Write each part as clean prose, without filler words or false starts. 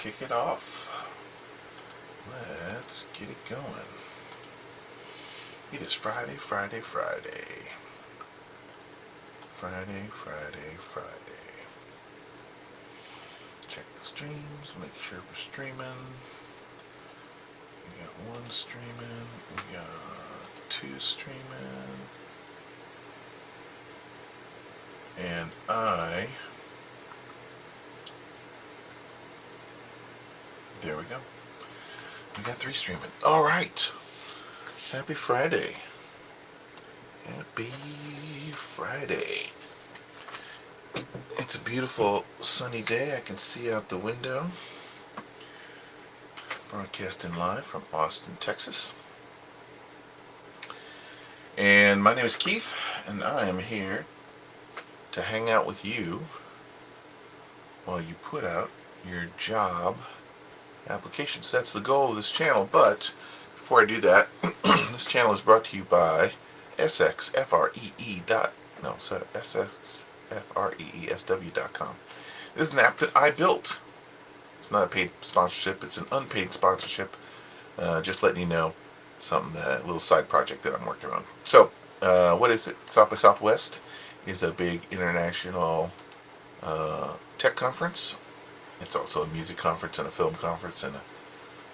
kick it off. Let's get it going. It is Friday. Friday. Check the streams, make sure we're streaming. We got one streaming, we got two streaming. And there we go. We got three streaming. Alright. Happy Friday. Happy Friday. It's a beautiful sunny day. I can see out the window. Broadcasting live from Austin, Texas. And my name is Keith, and I am here to hang out with you while you put out your job applications. That's the goal of this channel, but before I do that, this channel is brought to you by SXFREESW.com. This is an app that I built. It's not a paid sponsorship, it's an unpaid sponsorship. Just letting you know something, a little side project that I'm working on. So, what is it? South by Southwest is a big international tech conference. It's also a music conference and a film conference and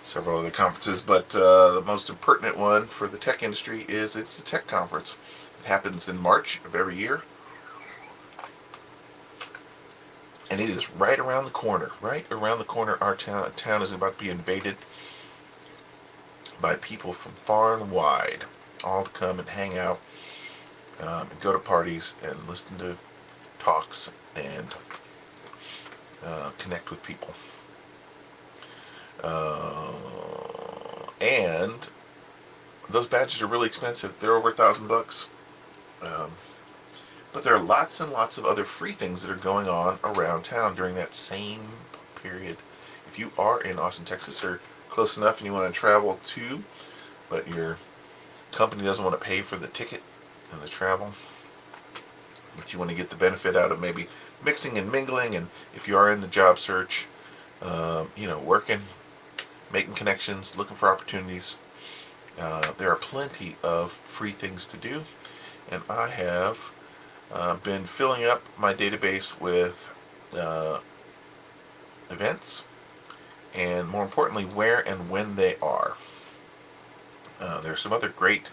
several other conferences, but the most pertinent one for the tech industry is it's a tech conference. It happens in March of every year, and it is right around the corner. Right around the corner, our town is about to be invaded by people from far and wide, all to come and hang out, and go to parties and listen to talks and connect with people. And those badges are really expensive. They're over $1,000. But there are lots and lots of other free things that are going on around town during that same period. If you are in Austin, Texas, or close enough and you want to travel too, but your company doesn't want to pay for the ticket and the travel, but you want to get the benefit out of maybe mixing and mingling, and if you are in the job search, working, making connections, looking for opportunities, there are plenty of free things to do, and I have been filling up my database with events, and more importantly, where and when they are. There are some other great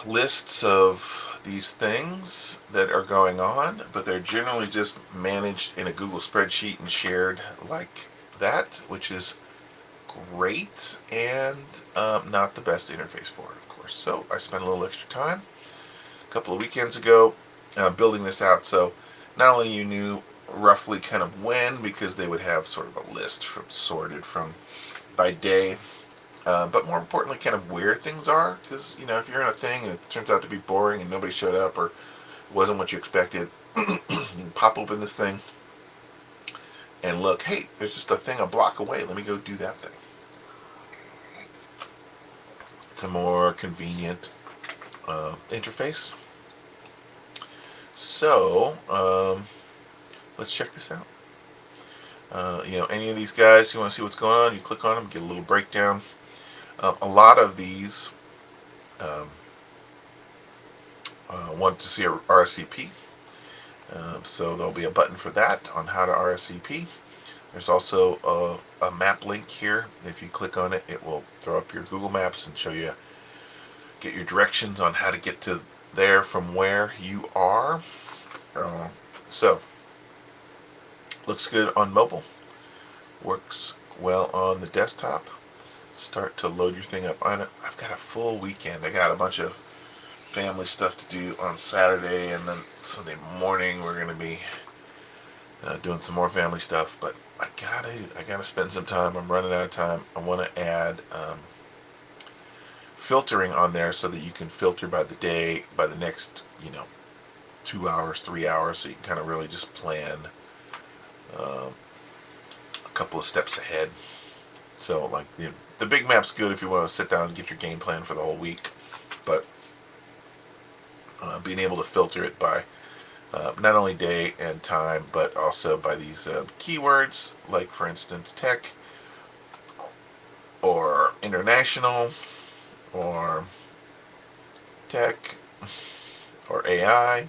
lists of these things that are going on, but they're generally just managed in a Google spreadsheet and shared like that, which is great and not the best interface for it, of course. So I spent a little extra time a couple of weekends ago building this out, so not only you knew roughly kind of when, because they would have sort of a list sorted from by day, but more importantly kind of where things are, because if you're in a thing and it turns out to be boring and nobody showed up or it wasn't what you expected, you can pop open this thing and look, hey, there's just a thing a block away, let me go do that thing. It's a more convenient interface. So let's check this out. Any of these guys, you want to see what's going on, you click on them, get a little breakdown. A lot of these want to see a RSVP, so there'll be a button for that on how to RSVP. There's also a map link here. If you click on it, it will throw up your Google Maps and show you, get your directions on how to get to there from where you are. So, looks good on mobile, works well on the desktop. Start to load your thing up on it. I've got a full weekend. I got a bunch of family stuff to do on Saturday, and then Sunday morning we're going to be doing some more family stuff, but I gotta spend some time. I'm running out of time. I want to add filtering on there so that you can filter by the day, by the next 2 hours, 3 hours, so you can kind of really just plan a couple of steps ahead. So like the big map's good if you want to sit down and get your game plan for the whole week, but being able to filter it by not only day and time, but also by these keywords, like for instance tech, or international, or tech, or AI.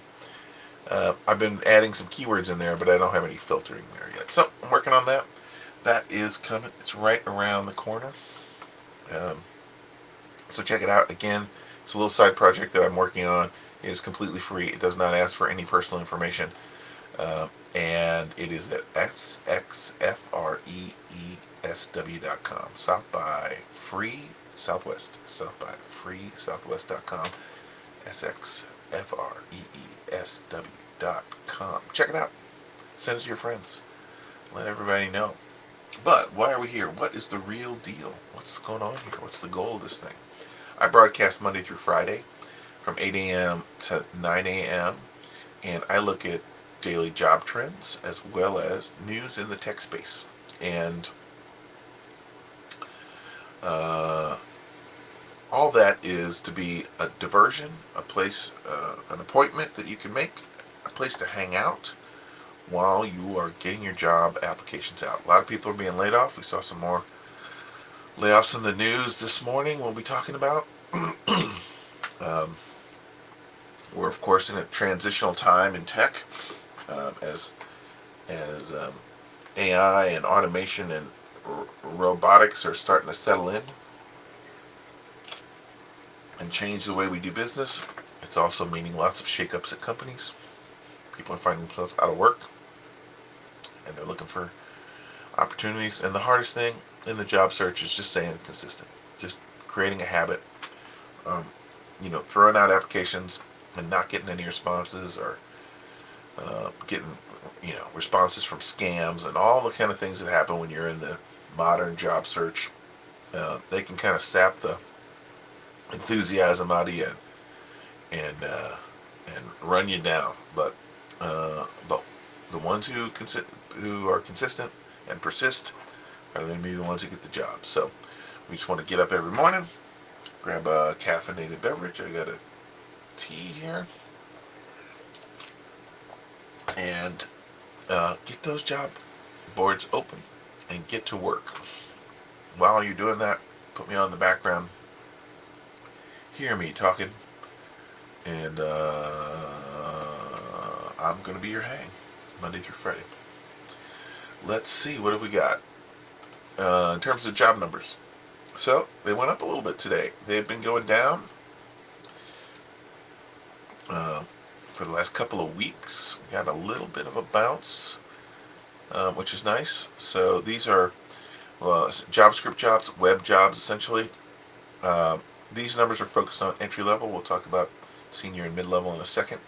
I've been adding some keywords in there, but I don't have any filtering there yet. So I'm working on that. That is coming. It's right around the corner. Um, so check it out. Again, it's a little side project that I'm working on. It is completely free. It does not ask for any personal information. And it is at sxfreesw.com. South by Free Southwest. South by Free Southwest.com. sxfreesw.com. Check it out. Send it to your friends. Let everybody know. But why are we here? What is the real deal? What's going on here? What's the goal of this thing? I broadcast Monday through Friday from 8 a.m. to 9 a.m. and I look at daily job trends as well as news in the tech space. And all that is to be a diversion, a place, an appointment that you can make, a place to hang out while you are getting your job applications out. A lot of people are being laid off. We saw some more layoffs in the news this morning we'll be talking about. We're of course in a transitional time in tech, as AI and automation and robotics are starting to settle in and change the way we do business. It's also meaning lots of shakeups at companies. People are finding themselves out of work and they're looking for opportunities. And the hardest thing in the job search is just staying consistent, just creating a habit. Throwing out applications and not getting any responses, or getting responses from scams and all the kind of things that happen when you're in the modern job search. They can kind of sap the enthusiasm out of you and run you down. But the ones who are consistent and persist are going to be the ones who get the job. So we just want to get up every morning, grab a caffeinated beverage. I got a tea here, and get those job boards open and get to work. While you're doing that, put me on the background, hear me talking, and I'm going to be your hang Monday through Friday. Let's see, what have we got in terms of job numbers? So they went up a little bit today. They've been going down for the last couple of weeks. We got a little bit of a bounce, which is nice. So these are JavaScript jobs, web jobs essentially. These numbers are focused on entry level. We'll talk about senior and mid level in a second.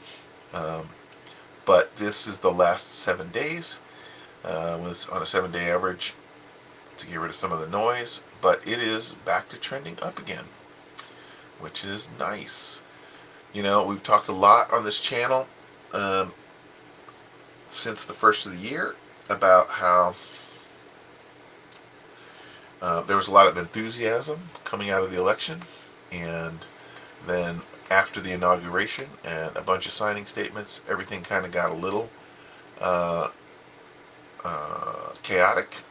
But this is the last 7 days, with on a 7-day average, to get rid of some of the noise. But it is back to trending up again, which is nice. We've talked a lot on this channel since the first of the year about how there was a lot of enthusiasm coming out of the election, and then after the inauguration and a bunch of signing statements, everything kind of got a little chaotic.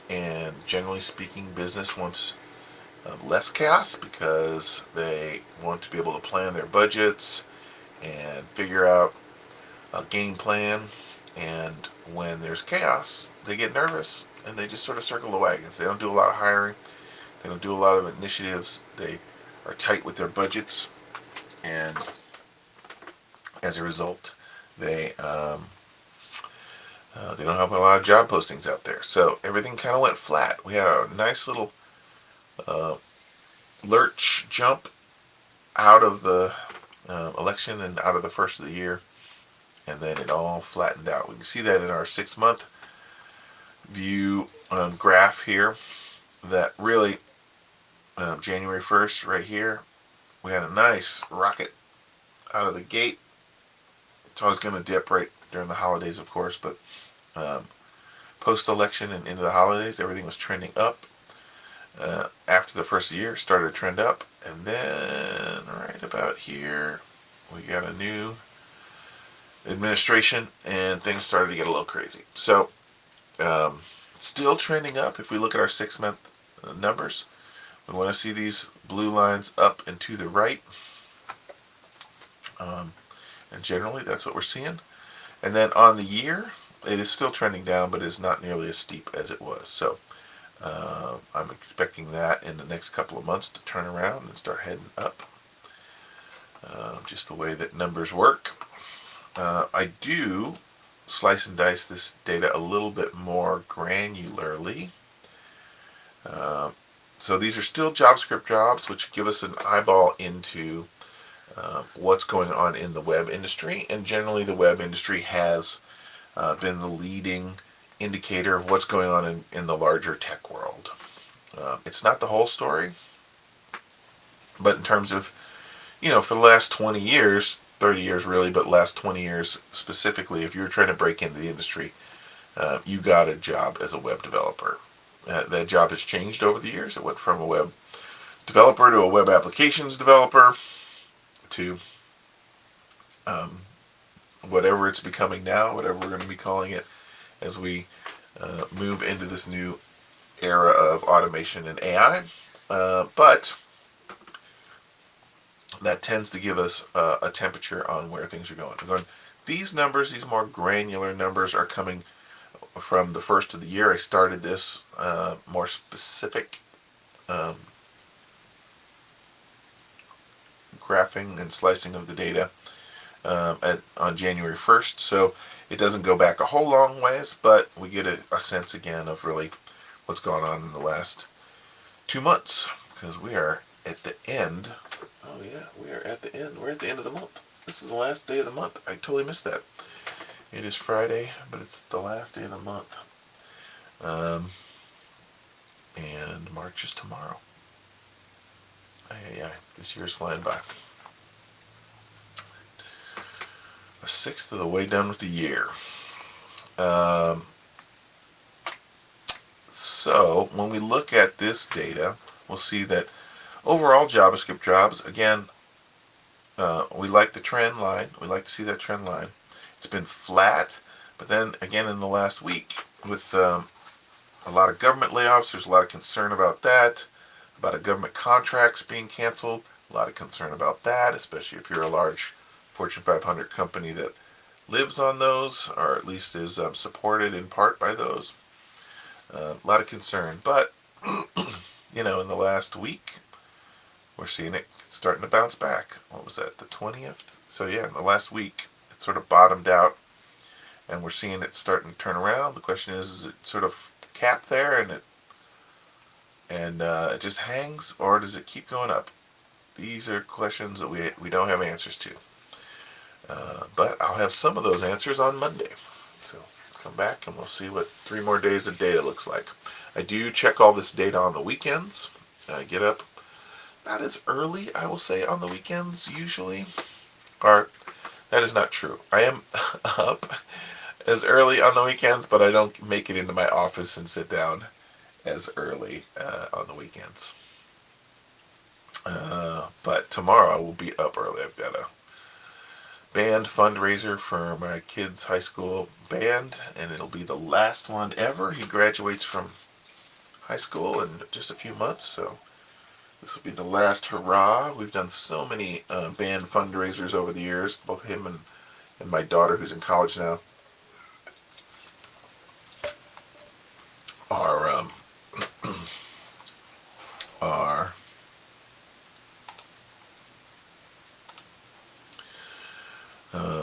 And generally speaking, business wants less chaos because they want to be able to plan their budgets and figure out a game plan. And when there's chaos, they get nervous and they just sort of circle the wagons. They don't do a lot of hiring. They don't do a lot of initiatives. They are tight with their budgets, and as a result, they don't have a lot of job postings out there. So everything kind of went flat. We had a nice little lurch jump out of the election and out of the first of the year, and then it all flattened out. We can see that in our 6-month view graph here, that really January 1st right here, we had a nice rocket out of the gate. It's always going to dip right during the holidays, of course, but post-election and into the holidays, everything was trending up. After the first of the year, started to trend up, and then right about here, we got a new administration, and things started to get a little crazy. So, still trending up. If we look at our 6-month numbers, we want to see these blue lines up and to the right. And generally, that's what we're seeing. And then on the year, it is still trending down, but it's not nearly as steep as it was. So, I'm expecting that in the next couple of months to turn around and start heading up. Just the way that numbers work. I do slice and dice this data a little bit more granularly. So these are still JavaScript jobs, which give us an eyeball into what's going on in the web industry. And generally, the web industry has been the leading indicator of what's going on in the larger tech world. It's not the whole story, but in terms of, for the last 20 years, 30 years really, but last 20 years specifically, if you were trying to break into the industry, you got a job as a web developer. That job has changed over the years. It went from a web developer to a web applications developer to whatever it's becoming now, whatever we're going to be calling it as we move into this new era of automation and AI. But that tends to give us a temperature on where things are going. These numbers, these more granular numbers, are coming from the first of the year. I started this more specific graphing and slicing of the data on January 1st. So it doesn't go back a whole long ways, but we get a sense again of really what's gone on in the last 2 months, because we are at the end. Oh yeah, we are at the end. We're at the end of the month. This is the last day of the month. I totally missed that. It is Friday, but it's the last day of the month. And March is tomorrow. This year's flying by. A sixth of the way done with the year. So when we look at this data, we'll see that overall JavaScript jobs, again, we like the trend line. We like to see that trend line. It's been flat, but then again in the last week with a lot of government layoffs, there's a lot of concern about that, about government contracts being canceled, a lot of concern about that, especially if you're a large Fortune 500 company that lives on those, or at least is supported in part by those. A lot of concern, but in the last week, we're seeing it starting to bounce back. What was that, the 20th? So yeah, in the last week, it sort of bottomed out, and we're seeing it starting to turn around. The question is it sort of capped there, and it just hangs, or does it keep going up? These are questions that we don't have answers to. But I'll have some of those answers on Monday. So come back and we'll see what 3 more days of data looks like. I do check all this data on the weekends. I get up not as early, I will say, on the weekends usually. Or, that is not true. I am up as early on the weekends, but I don't make it into my office and sit down as early on the weekends. But tomorrow I will be up early. I've got a band fundraiser for my kid's high school band, and it'll be the last one ever. He graduates from high school in just a few months, so this will be the last hurrah. We've done so many band fundraisers over the years, both him and my daughter, who's in college now,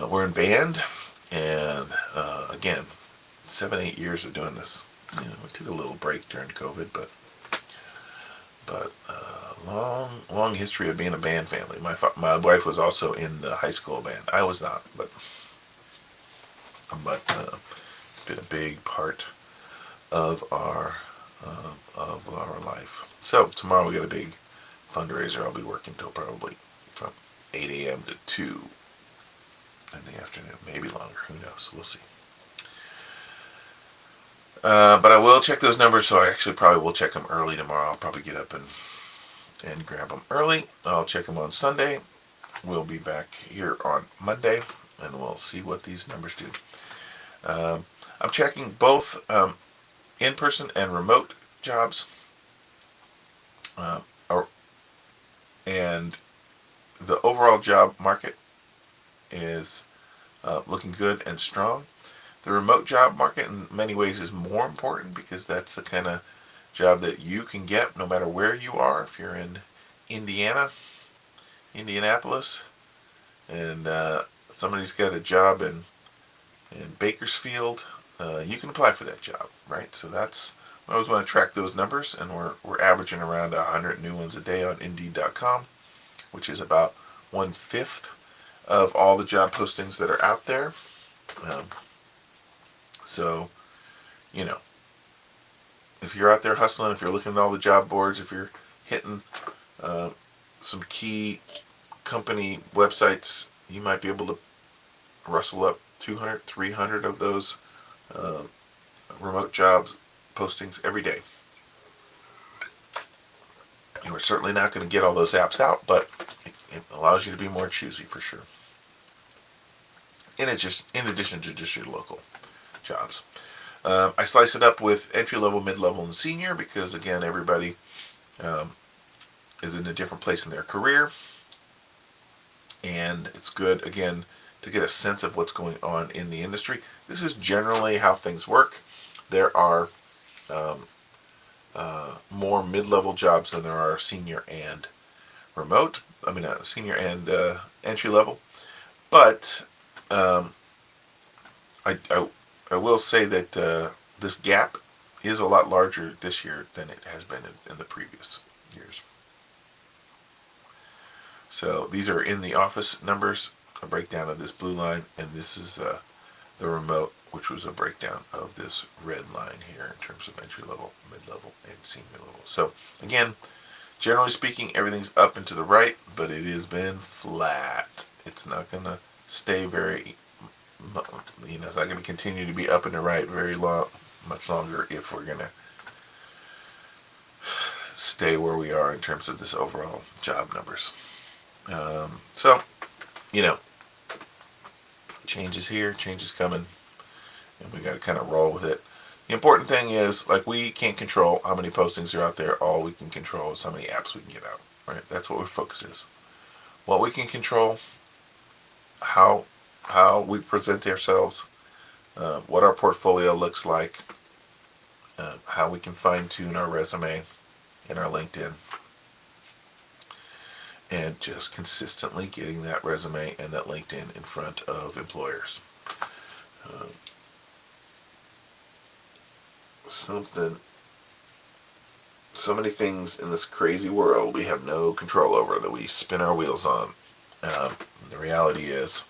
we're in band, and again, 7-8 years of doing this. We took a little break during COVID, but long history of being a band family. My wife was also in the high school band. I was not, but it's been a big part of our life. So tomorrow we got a big fundraiser. I'll be working till probably from 8 a.m. to 2 in the afternoon, maybe longer. Who knows? We'll see. But I will check those numbers, so I actually probably will check them early tomorrow. I'll probably get up and grab them early. I'll check them on Sunday. We'll be back here on Monday, and we'll see what these numbers do. I'm checking both in-person and remote jobs, and the overall job market is looking good and strong. The remote job market in many ways is more important because that's the kind of job that you can get no matter where you are. If you're in Indianapolis, and somebody's got a job in Bakersfield, you can apply for that job, right? So that's, I always want to track those numbers, and we're averaging around 100 new ones a day on Indeed.com, which is about 1/5 of all the job postings that are out there. Um, so, you know, if you're out there hustling, if you're looking at all the job boards, if you're hitting uh, some key company websites, you might be able to rustle up 200, 300 of those uh, remote jobs postings every day. You are certainly not going to get all those apps out, but it allows you to be more choosy for sure. In addition to just your local jobs. I slice it up with entry level, mid level, and senior because, again, everybody is in a different place in their career. And it's good, again, to get a sense of what's going on in the industry. This is generally how things work. There are more mid-level jobs than there are senior and remote. I mean, senior and entry level. But I will say that this gap is a lot larger this year than it has been in the previous years. So these are in the office numbers, a breakdown of this blue line, and this is the remote, which was a breakdown of this red line here in terms of entry level, mid level, and senior level. So again, generally speaking, everything's up and to the right, but it has been flat. It's not going to stay very, it's not going to continue to be up and to right much longer if we're going to stay where we are in terms of this overall job numbers. So, change is here, change is coming, and we got to kind of roll with it. The important thing is, like, we can't control how many postings are out there. All we can control is how many apps we can get out, right? That's what our focus is. What we can control, how we present ourselves, what our portfolio looks like, how we can fine-tune our resume and our LinkedIn, and just consistently getting that resume and that LinkedIn in front of employers. So many things in this crazy world we have no control over that we spin our wheels on. The reality is,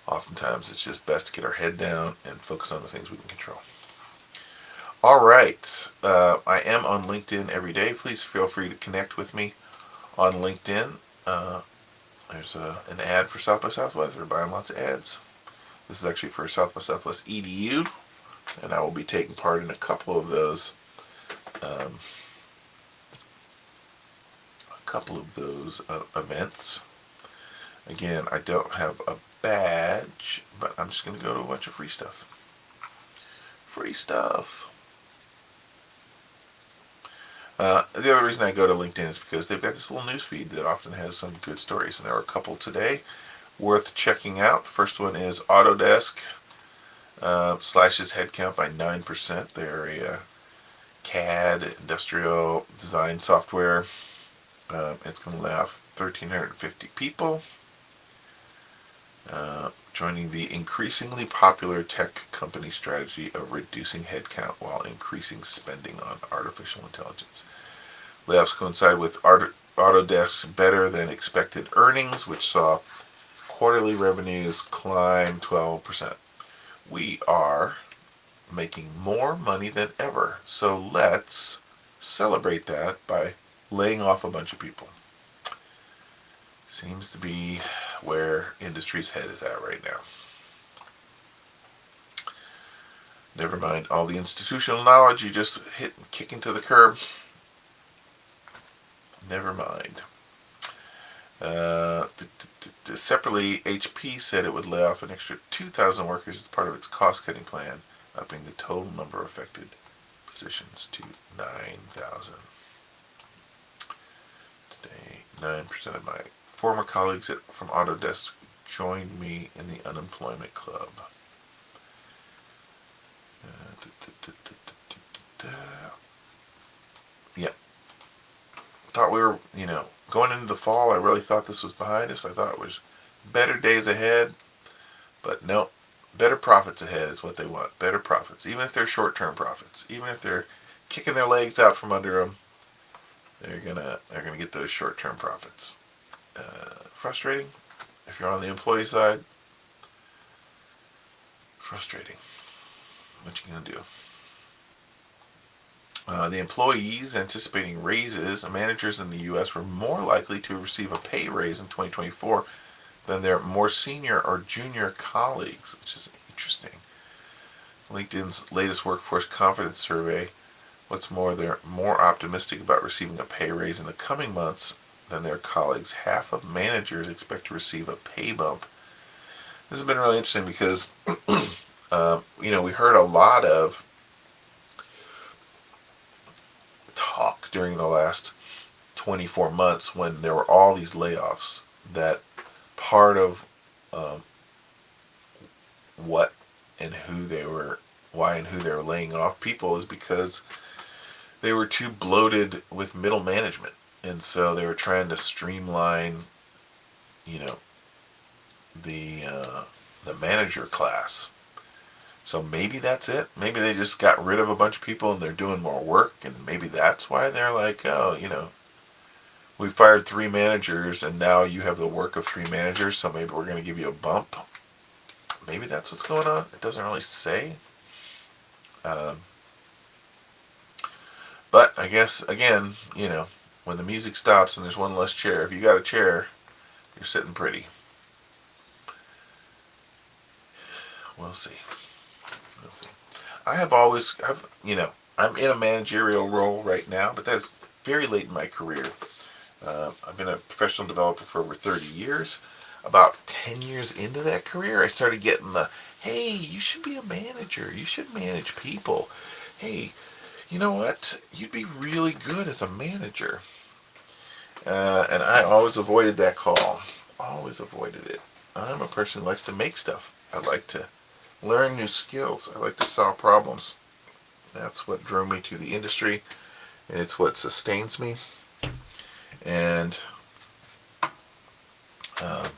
oftentimes it's just best to get our head down and focus on the things we can control. All right, I am on LinkedIn every day. Please feel free to connect with me on LinkedIn. There's an ad for South by Southwest. We're buying lots of ads. This is actually for South by Southwest EDU, and I will be taking part in a couple of those. Events. Again, I don't have a badge, but I'm just going to go to a bunch of free stuff. Free stuff. The other reason I go to LinkedIn is because they've got this little news feed that often has some good stories, and there are a couple today worth checking out. The first one is Autodesk slashes headcount by 9%. They're a CAD, industrial design software. It's going to lay off 1,350 people, joining the increasingly popular tech company strategy of reducing headcount while increasing spending on artificial intelligence. Layoffs coincide with Autodesk's better than expected earnings, which saw quarterly revenues climb 12%. We are making more money than ever, so let's celebrate that by laying off a bunch of people. Seems to be where industry's head is at right now. Never mind all the institutional knowledge you just hit and kick into the curb. Never mind. separately, HP said it would lay off an extra 2,000 workers as part of its cost-cutting plan, upping the total number of affected positions to 9,000. Today, 9% of my former colleagues from Autodesk joined me in the unemployment club. Yeah. Thought we were, going into the fall, I really thought this was behind us. I thought it was better days ahead. But no, better profits ahead is what they want. Better profits. Even if they're short-term profits. Even if they're kicking their legs out from under them, they're gonna get those short-term profits. Frustrating. If you're on the employee side, frustrating. What you gonna do? The employees anticipating raises, managers in the U.S. were more likely to receive a pay raise in 2024 than their more senior or junior colleagues, which is interesting. LinkedIn's latest workforce confidence survey, what's more, they're more optimistic about receiving a pay raise in the coming months than their colleagues. Half of managers expect to receive a pay bump. This has been really interesting because, we heard a lot of talk during the last 24 months when there were all these layoffs that part of what and who they were, why and who they were laying off people is because they were too bloated with middle management. And so they were trying to streamline, the manager class. So maybe that's it. Maybe they just got rid of a bunch of people and they're doing more work, and maybe that's why they're like, oh, we fired 3 managers and now you have the work of 3 managers, so maybe we're going to give you a bump. Maybe that's what's going on. It doesn't really say. But I guess, again, when the music stops and there's one less chair, if you got a chair, you're sitting pretty. We'll see. I have always, I'm in a managerial role right now, but that's very late in my career. I've been a professional developer for over 30 years. About 10 years into that career, I started getting hey, you should be a manager. You should manage people. Hey, you know what? You'd be really good as a manager. And I always avoided that call. Always avoided it. I'm a person who likes to make stuff. I like to learn new skills. I like to solve problems. That's what drew me to the industry, and it's what sustains me. And I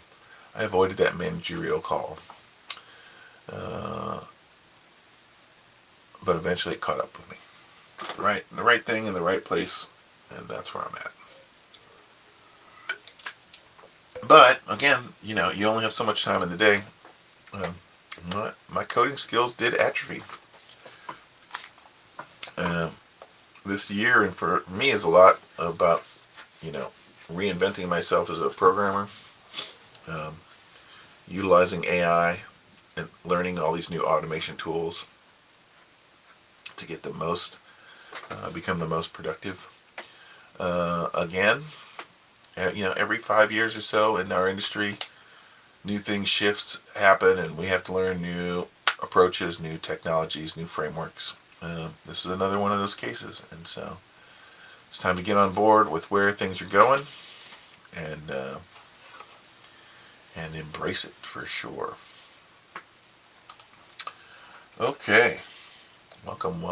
avoided that managerial call. But eventually it caught up with me. The right thing in the right place, and that's where I'm at. But again, you only have so much time in the day. My coding skills did atrophy. This year, and for me, is a lot about, reinventing myself as a programmer, utilizing AI, and learning all these new automation tools to get the most, become the most productive. Again, every 5 years or so in our industry, new shifts happen, and we have to learn new approaches, new technologies, new frameworks. This is another one of those cases, and so it's time to get on board with where things are going, and embrace it for sure. Okay, welcome.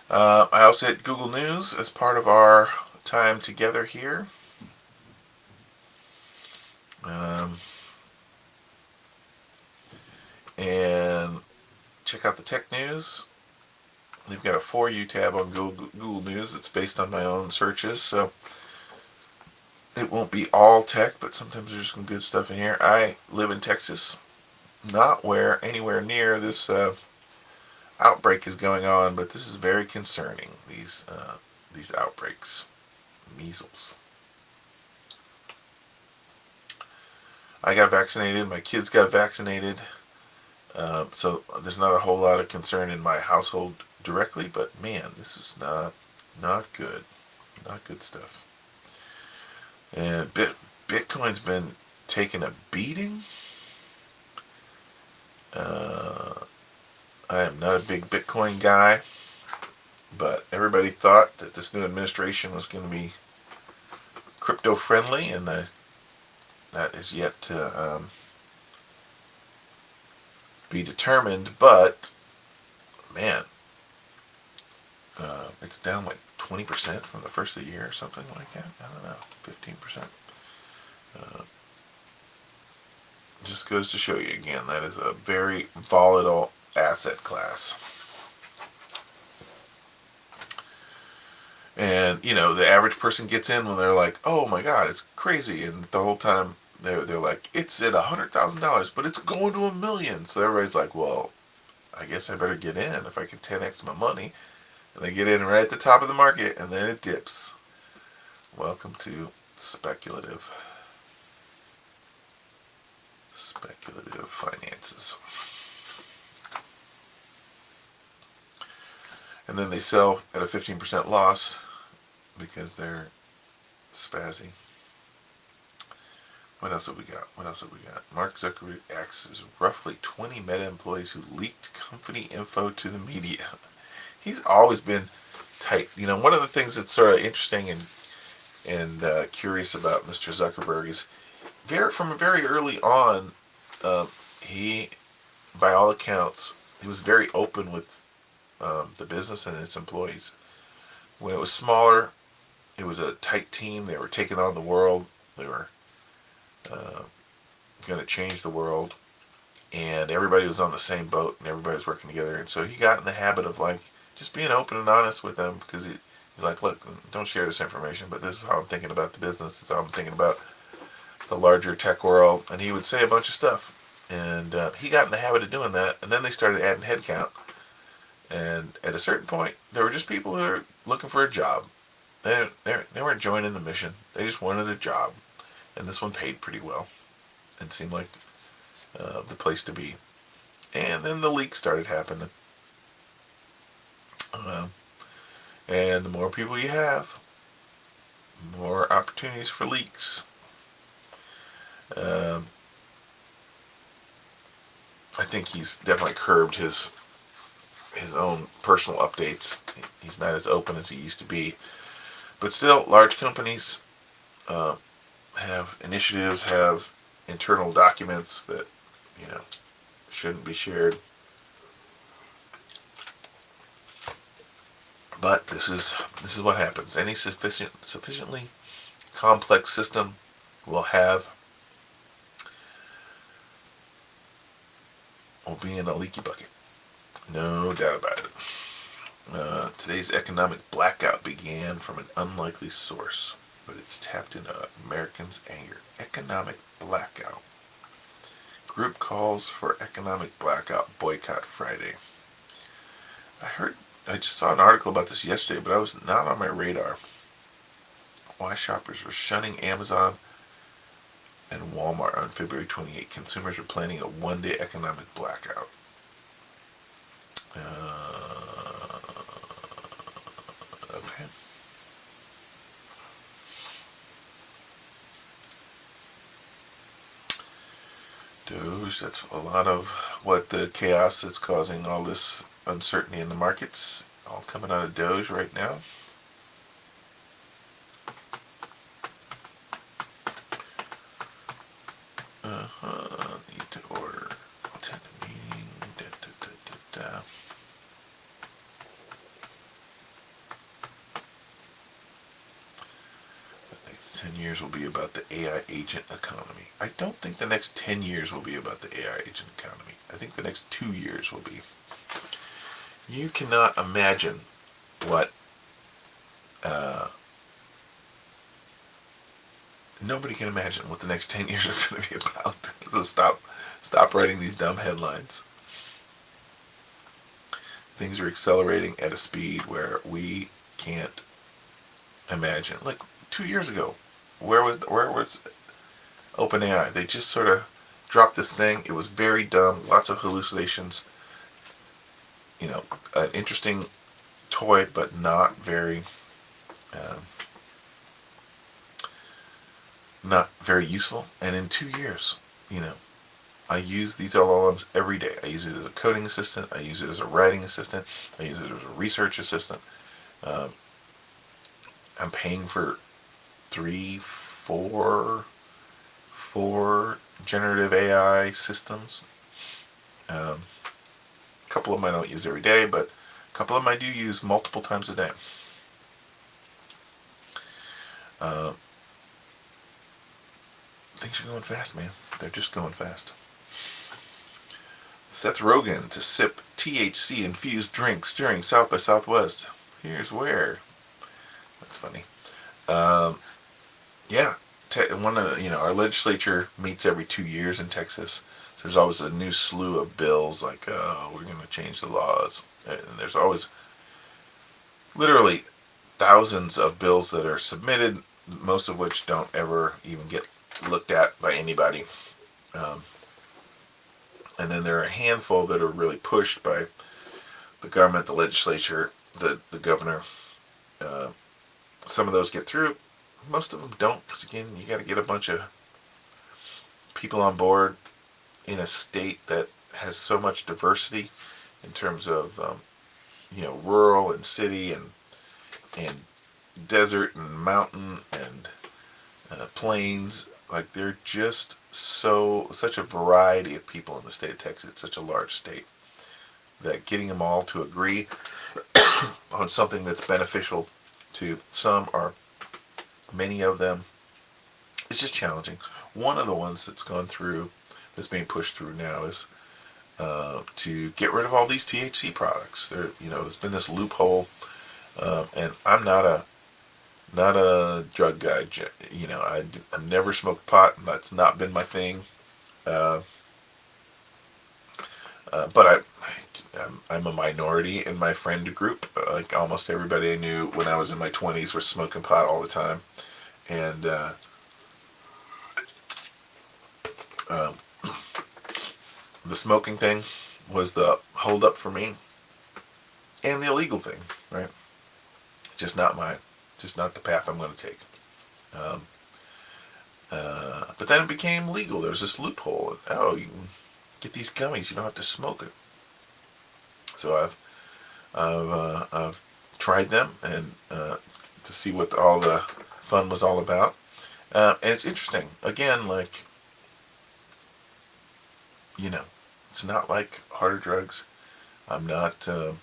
I also hit Google News as part of our time together here. And check out the tech news. They've got a For You tab on Google News. It's based on my own searches, so it won't be all tech, but sometimes there's some good stuff in here. I live in Texas, not anywhere near this outbreak is going on, but this is very concerning. These outbreaks, measles. I got vaccinated. My kids got vaccinated. So there's not a whole lot of concern in my household directly, but man, this is not good. Not good stuff. And Bitcoin's been taking a beating. I am not a big Bitcoin guy, but everybody thought that this new administration was going to be crypto friendly, and that is yet to be determined. But man, it's down like 20% from the first of the year or something like that. I don't know, 15%. Just goes to show you again, that is a very volatile asset class. And the average person gets in when they're like, "Oh my God, it's crazy," and the whole time they're like, "It's at $100,000, but it's going to $1 million." So everybody's like, "Well, I guess I better get in if I can 10x my money." And they get in right at the top of the market, and then it dips. Welcome to speculative finances. And then they sell at a 15% loss because they're spazzy. What else have we got? Mark Zuckerberg axes roughly 20 Meta employees who leaked company info to the media. He's always been tight. One of the things that's sort of interesting and curious about Mr. Zuckerberg is from very early on, he, by all accounts, he was very open with the business and its employees. When it was smaller, it was a tight team. They were taking on the world. They were going to change the world, and everybody was on the same boat, and everybody was working together. And so he got in the habit of just being open and honest with them, because he's like, "Look, don't share this information, but this is how I'm thinking about the business. This is how I'm thinking about the larger tech world." And he would say a bunch of stuff, and he got in the habit of doing that. And then they started adding headcount, and at a certain point, there were just people who were looking for a job. They weren't joining the mission. They just wanted a job, and this one paid pretty well and seemed like the place to be. And then the leaks started happening. And the more people you have, more opportunities for leaks. I think he's definitely curbed his own personal updates. He's not as open as he used to be. But still, large companies have initiatives, have internal documents that shouldn't be shared. But this is what happens. Any sufficiently complex system will be in a leaky bucket. No doubt about it. Today's economic blackout began from an unlikely source, but it's tapped into Americans' anger. Economic blackout. Group calls for economic blackout boycott Friday. I just saw an article about this yesterday, but I was not on my radar. Why shoppers were shunning Amazon and Walmart on February 28. Consumers are planning a one-day economic blackout. Okay. Doge, that's a lot of what the chaos that's causing all this uncertainty in the markets, all coming out of Doge right now. Need to order. Attend a meeting. The next 10 years will be about the AI agent economy. I don't think the next 10 years will be about the AI agent economy. I think the next 2 years will be. You cannot imagine what nobody can imagine what the next 10 years are going to be about. So stop writing these dumb headlines. Things are accelerating at a speed where we can't imagine. Like 2 years ago, where was OpenAI? They just sort of dropped this thing. It was very dumb, lots of hallucinations. An interesting toy, but not very not very useful. And in 2 years, you know, I use these LLMs every day. I use it as a coding assistant. I use it as a writing assistant. I use it as a research assistant. Um, I'm paying for three, four generative AI systems. A couple of them I don't use every day, but a couple of them I do use multiple times a day. Uh, things are going fast, man. They're just going fast. Seth Rogen to sip THC infused drinks during South by Southwest. Here's where. That's funny. Um, yeah, one of our legislature meets every 2 years in Texas. So there's always a new slew of bills like we're going to change the laws, and there's always literally thousands of bills that are submitted, most of which don't ever even get looked at by anybody. Um, and then there are a handful that are really pushed by the government, the legislature, the governor. Uh, some of those get through. Most of them don't, because again, you got to get a bunch of people on board in a state that has so much diversity in terms of rural and city and desert and mountain and plains. Like they're just such a variety of people in the state of Texas. It's such a large state that getting them all to agree on something that's beneficial to some or many of them is just challenging. One of the ones that's being pushed through now is to get rid of all these THC products. There's been this loophole, and I'm not a drug guy. I've never smoked pot. That's not been my thing. Uh, but I'm a minority in my friend group. Like almost everybody I knew when I was in my 20s was smoking pot all the time, and um, the smoking thing was the holdup for me, and the illegal thing, right? Just not the path I'm going to take. Um, but then it became legal. There was this loophole. You can get these gummies. You don't have to smoke it. So I've tried them and to see what all the fun was all about. And it's interesting. Again, like it's not like harder drugs. I'm not going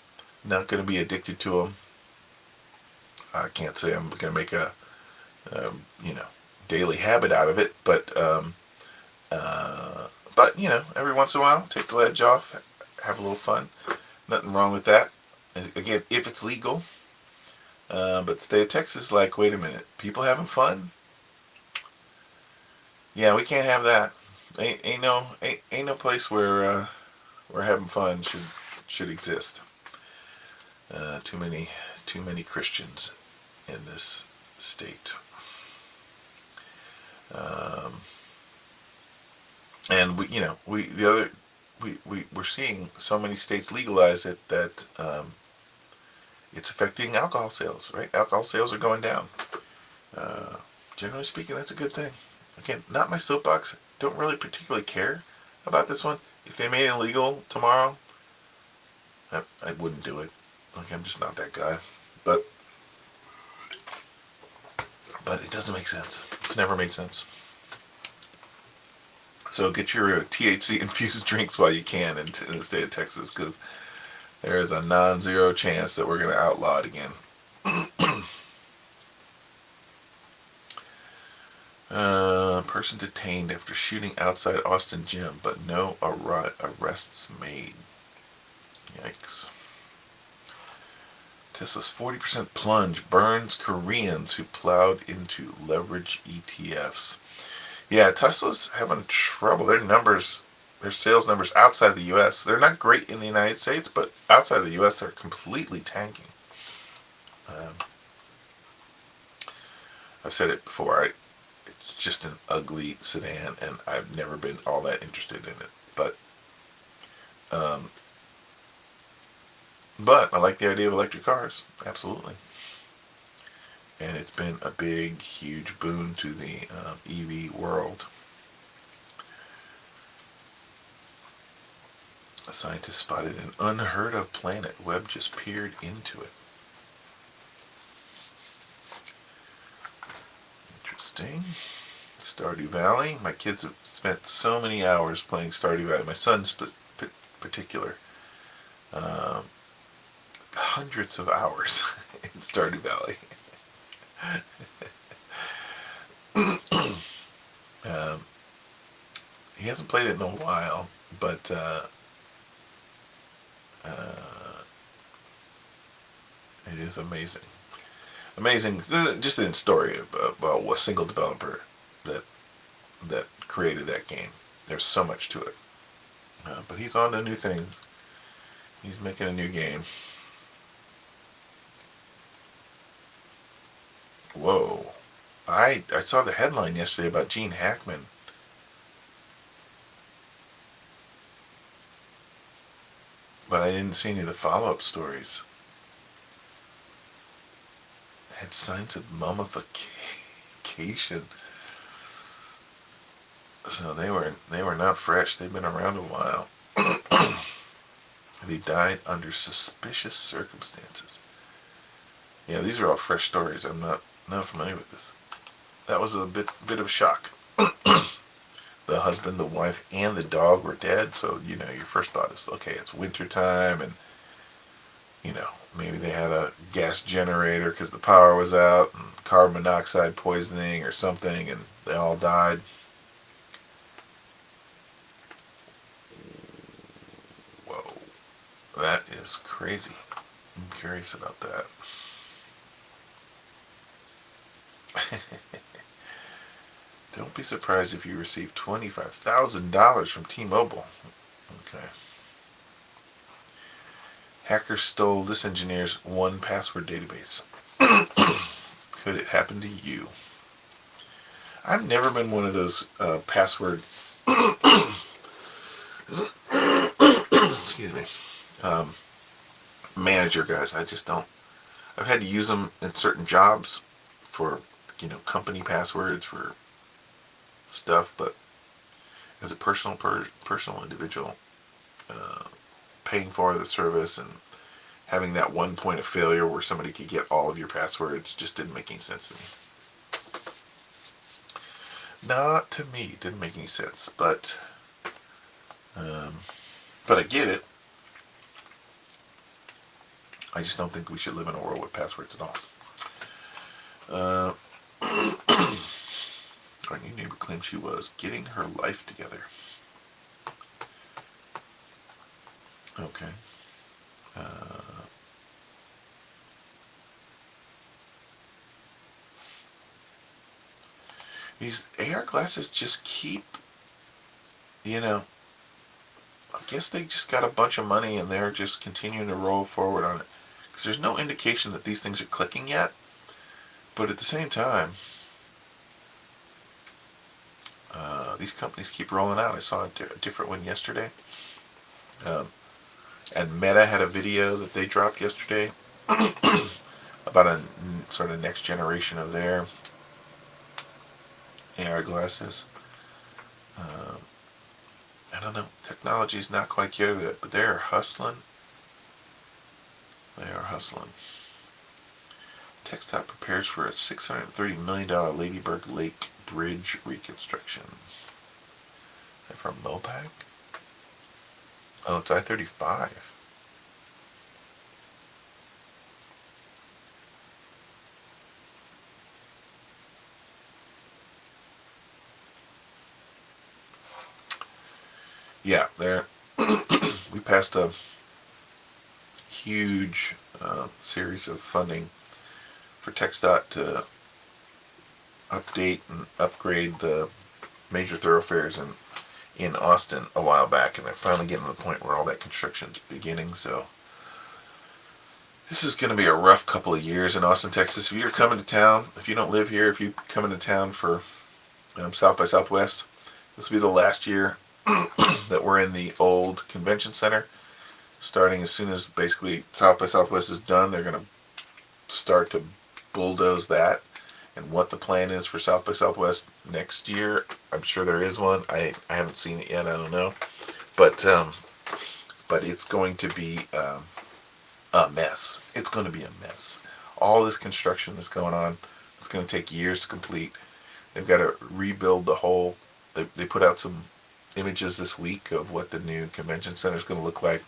to be addicted to them. I can't say I'm going to make a daily habit out of it, but every once in a while, take the ledge off, have a little fun. Nothing wrong with that. Again, if it's legal. But state of Texas, like, wait a minute, people having fun? Yeah, we can't have that. Ain't no place where having fun should exist. Too many Christians in this state. And we're seeing so many states legalize it that it's affecting alcohol sales, right? Alcohol sales are going down. Generally speaking, that's a good thing. Again, not my soapbox. Don't really particularly care about this one. If they made it illegal tomorrow, I wouldn't do it. Like, I'm just not that guy. But it doesn't make sense. It's never made sense. So get your THC infused drinks while you can in the state of Texas, because there is a non-zero chance that we're going to outlaw it again. Person detained after shooting outside Austin gym, but no arrests made. Yikes. Tesla's 40% plunge burns Koreans who plowed into leverage ETFs. Yeah, Tesla's having trouble. Their sales numbers outside the U.S., they're not great in the United States, but outside the U.S., they're completely tanking. I've said it before. It's just an ugly sedan, and I've never been all that interested in it. But I like the idea of electric cars. Absolutely. and it's been a big, huge boon to the EV world. A scientist spotted an unheard of planet. Webb just peered into it. Interesting. Stardew Valley. My kids have spent so many hours playing Stardew Valley. My son, particular, um, hundreds of hours in Stardew Valley. um, he hasn't played it in a while, but it is amazing. Amazing, just in story about a single developer that created that game. There's so much to it. But he's on a new thing. He's making a new game. Whoa. I saw the headline yesterday about Gene Hackman. But I didn't see any of the follow-up stories. It had signs of mummification. So they were not fresh. They've been around a while. They died under suspicious circumstances. Yeah, these are all fresh stories. I'm not familiar with this. That was a bit of a shock. The husband, the wife, and the dog were dead. So your first thought is, okay, it's winter time, and maybe they had a gas generator because the power was out, and carbon monoxide poisoning or something, and they all died. Whoa, that is crazy. I'm curious about that. Don't be surprised if you receive $25,000 from T-Mobile. Okay. Hackers stole this engineer's 1Password database. Could it happen to you? I've never been one of those password excuse me manager guys. I just don't. I've had to use them in certain jobs for company passwords for stuff, but as a personal individual, paying for the service and having that one point of failure where somebody could get all of your passwords just didn't make any sense to me. Not to me. It didn't make any sense, but I get it. I just don't think we should live in a world with passwords at all. Our new neighbor claimed she was getting her life together. Okay. These AR glasses just keep, I guess they just got a bunch of money and they're just continuing to roll forward on it. Because there's no indication that these things are clicking yet. But at the same time, these companies keep rolling out. I saw a different one yesterday. And Meta had a video that they dropped yesterday about a sort of next generation of their AR glasses. I don't know. Technology's not quite here yet, but they are hustling. They are hustling. TxDOT prepares for a $630 million Ladyburg Lake Bridge reconstruction. Is that from MOPAC? Oh, it's I-35. Yeah, there. We passed a huge series of funding for TxDOT to update and upgrade the major thoroughfares in Austin a while back, and they're finally getting to the point where all that construction's beginning. So this is going to be a rough couple of years in Austin, Texas. If you're coming to town, if you don't live here, if you come into town for South by Southwest, this will be the last year that we're in the old convention center. Starting as soon as basically South by Southwest is done, they're going to start to bulldoze that, and what the plan is for South by Southwest next year. I'm sure there is one. I haven't seen it yet. I don't know, but it's going to be a mess. It's going to be a mess. All this construction that's going on, it's going to take years to complete. They've got to rebuild the whole. They put out some images this week of what the new convention center is going to look like.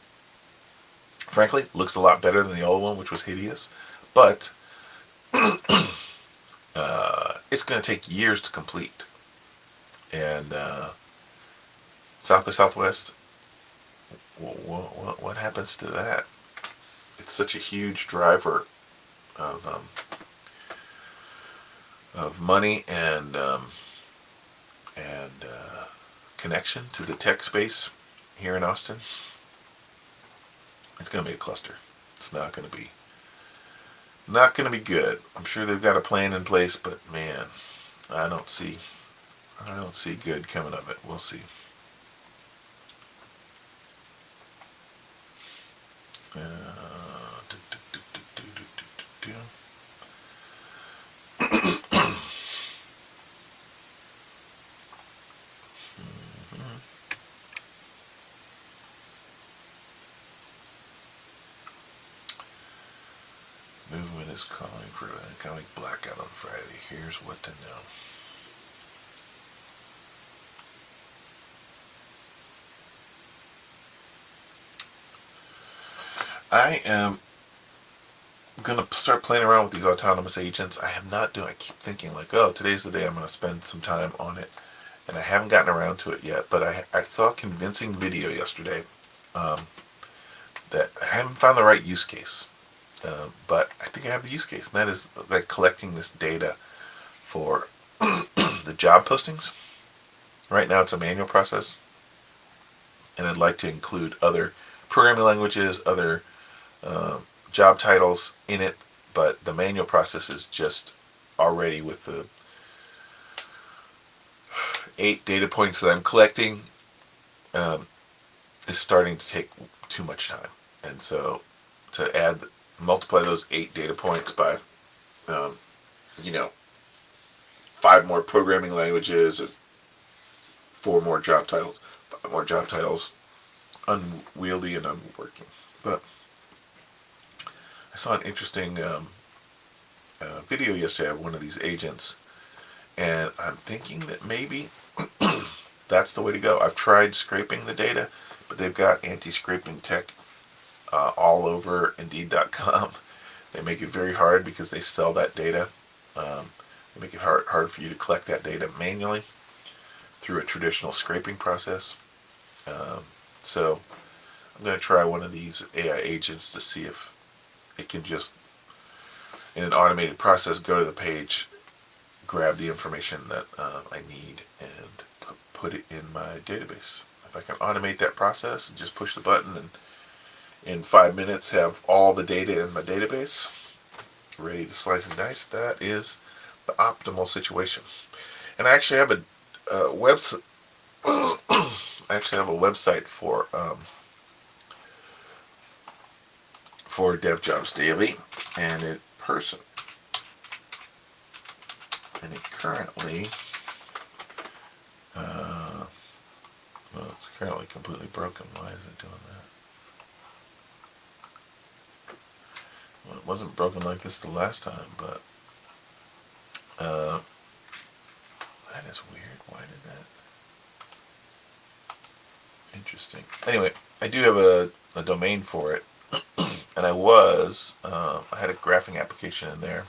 Frankly, it looks a lot better than the old one, which was hideous. But it's going to take years to complete. And South by Southwest, what happens to that? It's such a huge driver of money and connection to the tech space here in Austin. It's going to be a cluster. It's not going to be good. I'm sure they've got a plan in place, but man, I don't see good coming of it. We'll see. Movement is calling for an economic blackout on Friday. Here's what to know. I am going to start playing around with these autonomous agents. I keep thinking like, oh, today's the day I'm going to spend some time on it. And I haven't gotten around to it yet, but I saw a convincing video yesterday that I haven't found the right use case. But I think I have the use case, and that is like collecting this data for the job postings. Right now it's a manual process, and I'd like to include other programming languages, other job titles in it, but the manual process is just already with the 8 data points that I'm collecting is starting to take too much time. And so to multiply those 8 data points by 5 more programming languages, 4 more job titles, 5 more job titles, unwieldy and unworking. But I saw an interesting video yesterday of one of these agents, and I'm thinking that maybe that's the way to go. I've tried scraping the data, but they've got anti-scraping tech all over Indeed.com. They make it very hard because they sell that data. They make it hard for you to collect that data manually through a traditional scraping process. So I'm going to try one of these AI agents to see if it can just, in an automated process, go to the page, grab the information that I need, and put it in my database. If I can automate that process and just push the button and in 5 minutes have all the data in my database ready to slice and dice, that is the optimal situation. And I actually have a website. I actually have a website for DevJobs Daily, and it currently it's currently completely broken. Why is it doing that? Well, it wasn't broken like this the last time, but that is weird. Why did that? Interesting. Anyway, I do have a domain for it, and I had a graphing application in there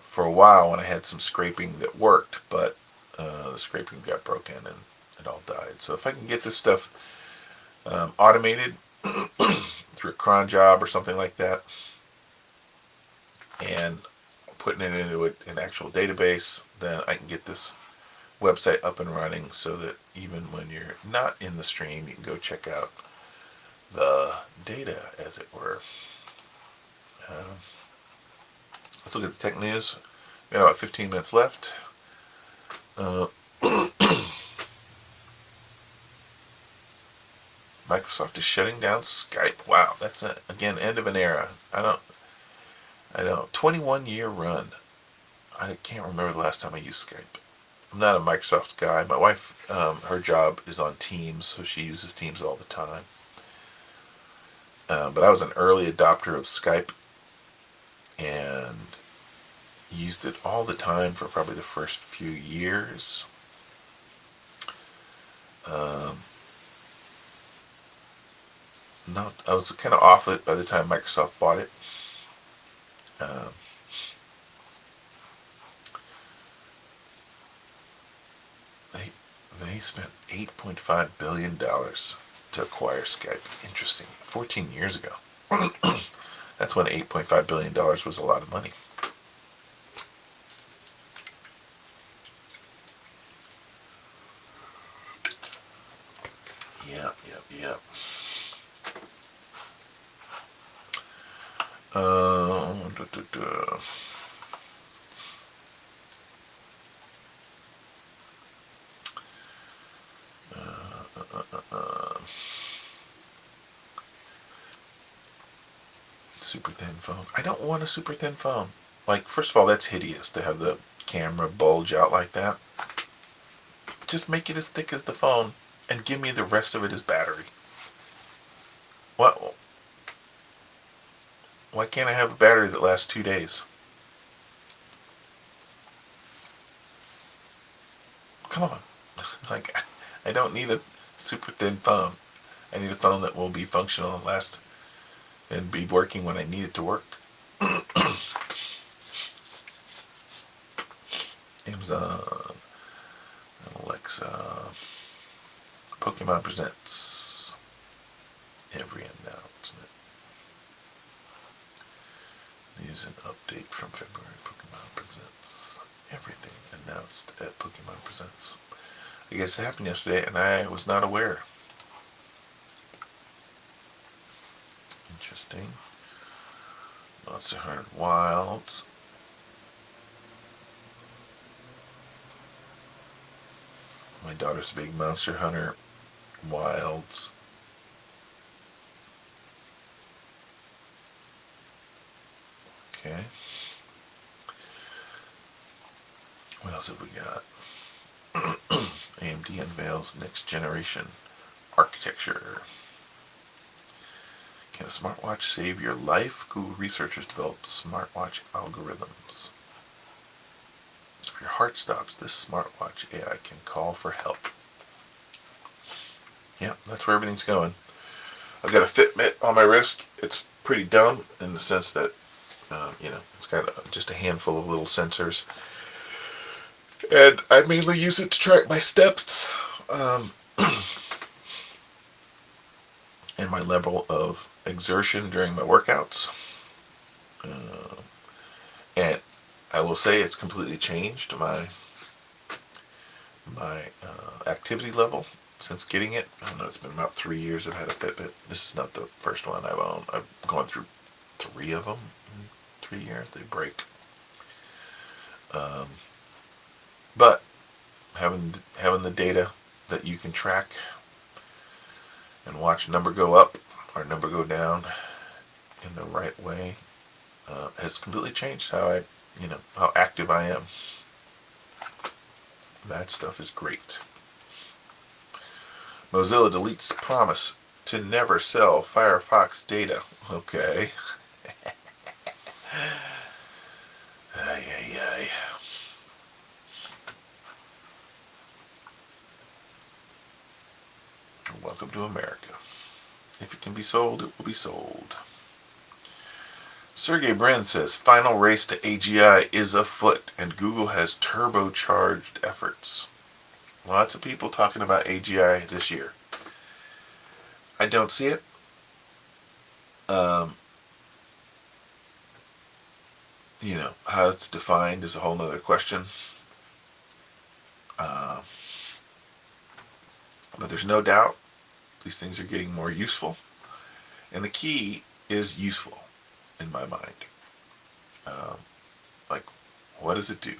for a while when I had some scraping that worked, but the scraping got broken and it all died. So if I can get this stuff automated through a cron job or something like that, and putting it into an actual database, then I can get this website up and running so that even when you're not in the stream, you can go check out the data, as it were. Let's look at the tech news. We got about 15 minutes left. Microsoft is shutting down Skype. Wow, that's again end of an era. I know, 21-year run. I can't remember the last time I used Skype. I'm not a Microsoft guy. My wife, her job is on Teams, so she uses Teams all the time. But I was an early adopter of Skype and used it all the time for probably the first few years. I was kind of off it by the time Microsoft bought it. They they spent $8.5 billion to acquire Skype. Interesting. 14 years ago. That's when $8.5 billion was a lot of money. Yep, yep, yep. Da, da, da. Super thin phone. I don't want a super thin phone. Like, first of all, that's hideous to have the camera bulge out like that. Just make it as thick as the phone and give me the rest of it as battery. What? Why can't I have a battery that lasts 2 days? Come on. Like, I don't need a super thin phone. I need a phone that will be functional and last and be working when I need it to work. Amazon, Alexa, Pokemon Presents. Every announcement. News and update from February. Pokemon Presents. Everything announced at Pokemon Presents. I guess it happened yesterday and I was not aware. Interesting. Monster Hunter Wilds. My daughter's a big Monster Hunter Wilds. Okay. What else have we got? AMD unveils next generation architecture. Can a smartwatch save your life? Google researchers develop smartwatch algorithms. If your heart stops, this smartwatch AI can call for help. Yeah, that's where everything's going. I've got a Fitbit on my wrist. It's pretty dumb in the sense that, it's got just a handful of little sensors. And I mainly use it to track my steps and my level of exertion during my workouts. And I will say it's completely changed my activity level since getting it. I don't know, it's been about 3 years I've had a Fitbit. This is not the first one I've owned. I've gone through 3 of them in 3 years. They break. But having the data that you can track and watch number go up or number go down in the right way has completely changed how active I am. That stuff is great. Mozilla deletes promise to never sell Firefox data. Okay. Ay, ay, ay. Welcome to America. If it can be sold, it will be sold. Sergey Brin says final race to AGI is afoot and Google has turbocharged efforts. Lots of people talking about AGI this year. I don't see it. How it's defined is a whole nother question. But there's no doubt these things are getting more useful. And the key is useful in my mind. Like, what does it do?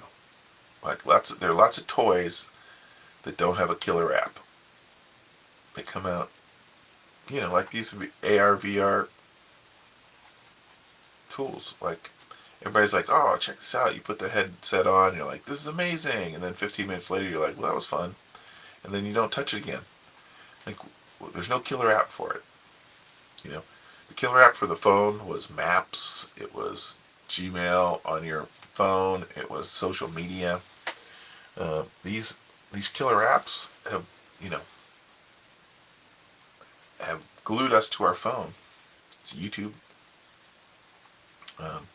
Like, there are lots of toys that don't have a killer app. They come out, like these AR, VR tools. Like, everybody's like, oh, check this out. You put the headset on, you're like, this is amazing. And then 15 minutes later, you're like, well, that was fun. And then you don't touch it again. Like, well, there's no killer app for it. You know, the killer app for the phone was Maps. It was Gmail on your phone. It was social media. These killer apps have, you know, have glued us to our phone. It's YouTube. Um,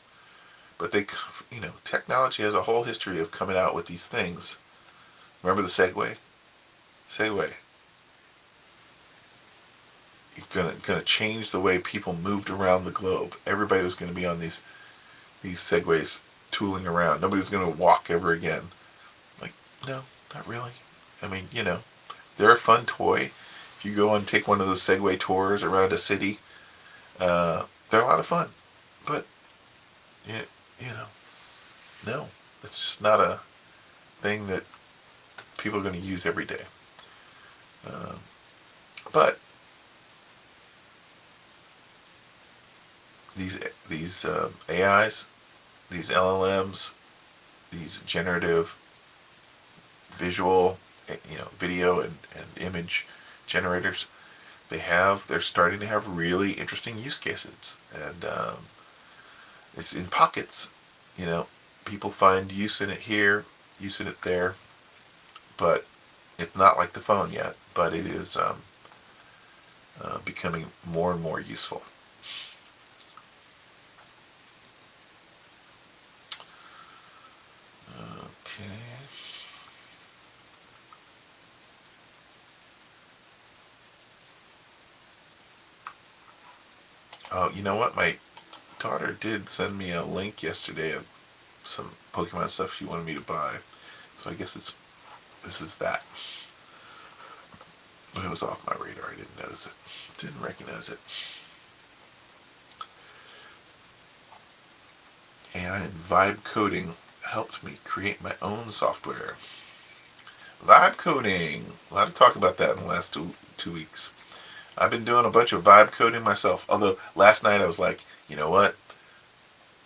but they, you know, technology has a whole history of coming out with these things. Remember the Segway? Segway. Gonna change the way people moved around the globe. Everybody was gonna be on these Segways tooling around. Nobody was gonna walk ever again. Like, no, not really. I mean, you know, they're a fun toy. If you go and take one of those Segway tours around a city, they're a lot of fun. But you know, no, it's just not a thing that people are going to use every day. But these AIs, these LLMs, these generative visual, you know, video and image generators, they're starting to have really interesting use cases, and it's in pockets. You know, people find use in it here, use in it there, but it's not like the phone yet. But it is becoming more and more useful. Okay. Oh, you know what? My daughter did send me a link yesterday of some Pokemon stuff she wanted me to buy. So I guess this is that. But it was off my radar. I didn't notice it. Didn't recognize it. AI and vibe coding helped me create my own software. Vibe coding. A lot of talk about that in the last two weeks. I've been doing a bunch of vibe coding myself. Although last night I was like, you know what?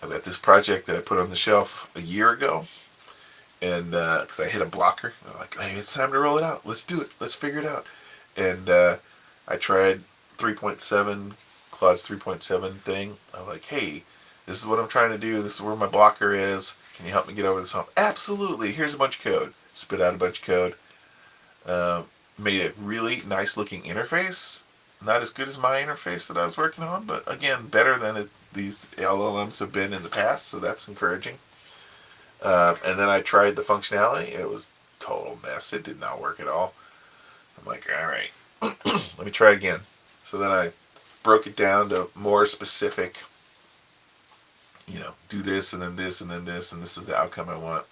I've got this project that I put on the shelf a year ago, and because I hit a blocker, I'm like, hey, it's time to roll it out. Let's do it. Let's figure it out. And I tried 3.7, Claude's 3.7 thing. I'm like, hey, this is what I'm trying to do. This is where my blocker is. Can you help me get over this hump? Absolutely. Here's a bunch of code. Spit out a bunch of code. Made a really nice looking interface. Not as good as my interface that I was working on, but again, better than these LLMs have been in the past, so that's encouraging. And then I tried the functionality. It was a total mess. It did not work at all. I'm like, all right, let me try again. So then I broke it down to more specific, you know, do this and then this and then this, and this is the outcome I want.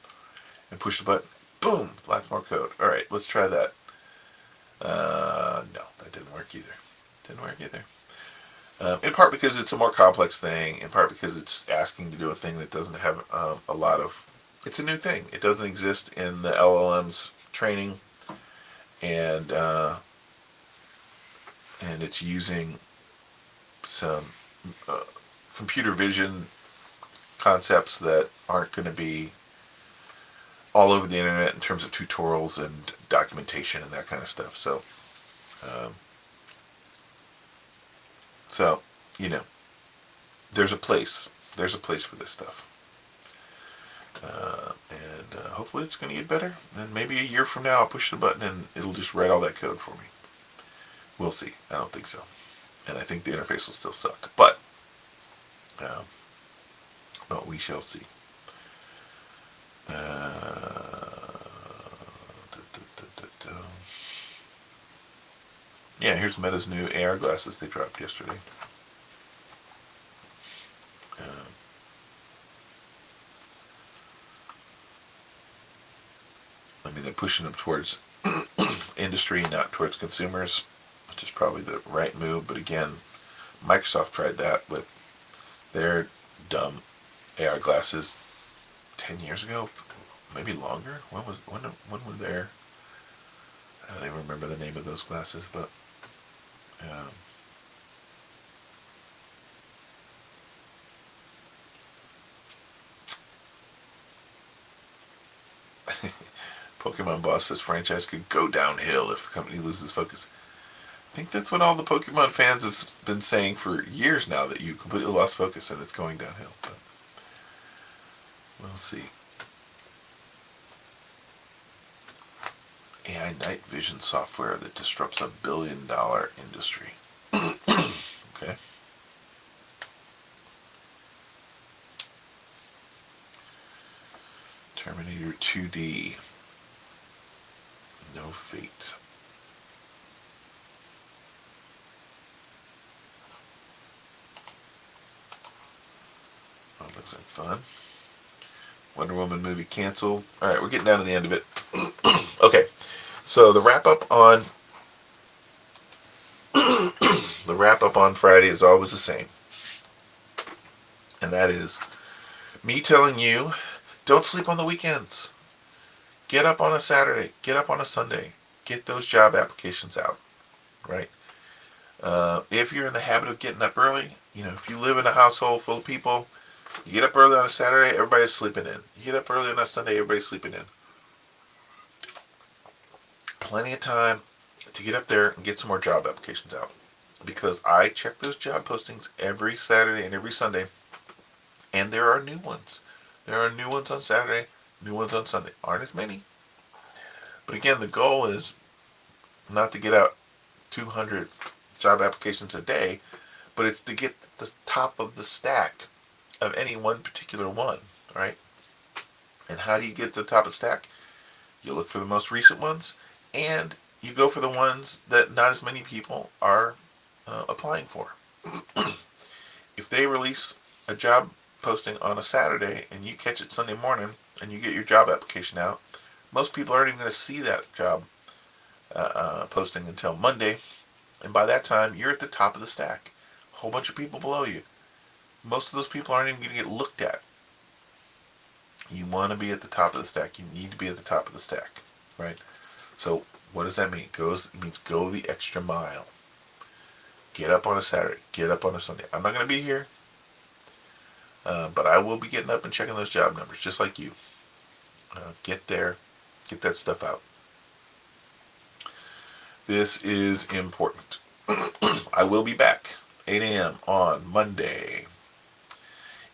And push the button. Boom! Lots more code. All right, let's try that. No, that didn't work either. Didn't work either. In part because it's a more complex thing. In part because it's asking to do a thing that doesn't have a lot of. It's a new thing. It doesn't exist in the LLM's training, and it's using some computer vision concepts that aren't going to be all over the internet in terms of tutorials and documentation and that kind of stuff. So, you know, there's a place for this stuff, and hopefully it's going to get better. And maybe a year from now, I'll push the button and it'll just write all that code for me. We'll see. I don't think so, and I think the interface will still suck, but we shall see. Yeah, here's Meta's new AR glasses they dropped yesterday. I mean, they're pushing them towards industry, not towards consumers, which is probably the right move. But again, Microsoft tried that with their dumb AR glasses 10 years ago, maybe longer. When were there? I don't even remember the name of those glasses, but Pokemon Boss says franchise could go downhill if the company loses focus. I think that's what all the Pokemon fans have been saying for years now, that you completely lost focus and it's going downhill. But we'll see. AI night vision software that disrupts a billion-dollar industry. Okay. Terminator 2D. No Fate. That looks like fun. Wonder Woman movie canceled. Alright, we're getting down to the end of it. Okay, so the wrap up on Friday is always the same. And that is me telling you, don't sleep on the weekends. Get up on a Saturday. Get up on a Sunday. Get those job applications out. Right? If you're in the habit of getting up early, if you live in a household full of people, you get up early on a Saturday, everybody's sleeping in. You get up early on a Sunday, everybody's sleeping in. Plenty of time to get up there and get some more job applications out. Because I check those job postings every Saturday and every Sunday, and there are new ones. There are new ones on Saturday, new ones on Sunday. Aren't as many. But again, the goal is not to get out 200 job applications a day, but it's to get the top of the stack of any one particular one, right? And how do you get to the top of the stack? You look for the most recent ones, and you go for the ones that not as many people are applying for. If they release a job posting on a Saturday and you catch it Sunday morning and you get your job application out, most people aren't even going to see that job posting until Monday, and by that time you're at the top of the stack. A whole bunch of people below you. Most of those people aren't even going to get looked at. You want to be at the top of the stack. You need to be at the top of the stack, right? So what does that mean? It means go the extra mile. Get up on a Saturday. Get up on a Sunday. I'm not going to be here, but I will be getting up and checking those job numbers, just like you. Get there. Get that stuff out. This is important. I will be back 8 a.m. on Monday.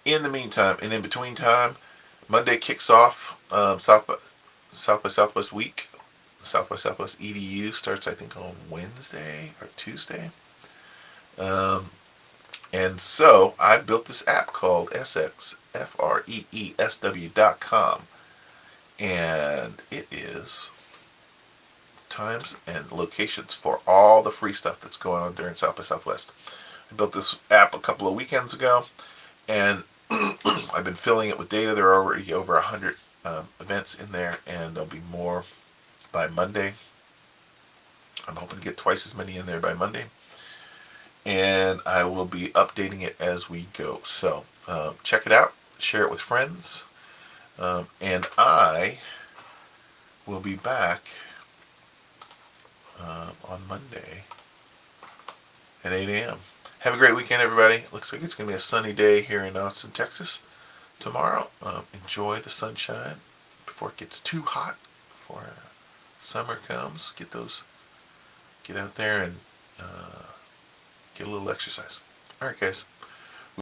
In the meantime, and in between time, Monday kicks off South by Southwest week. South by Southwest EDU starts, I think, on Wednesday or Tuesday. And so I built this app called SXFreesw.com. And it is times and locations for all the free stuff that's going on during South by Southwest. I built this app a couple of weekends ago, and I've been filling it with data. There are already over 100 events in there, and there'll be more by Monday. I'm hoping to get twice as many in there by Monday, and I will be updating it as we go. So check it out, share it with friends, and I will be back on Monday at 8 a.m. Have a great weekend, everybody. Looks like it's going to be a sunny day here in Austin, Texas tomorrow. Enjoy the sunshine before it gets too hot, before summer comes. Get out there and get a little exercise. All right, guys.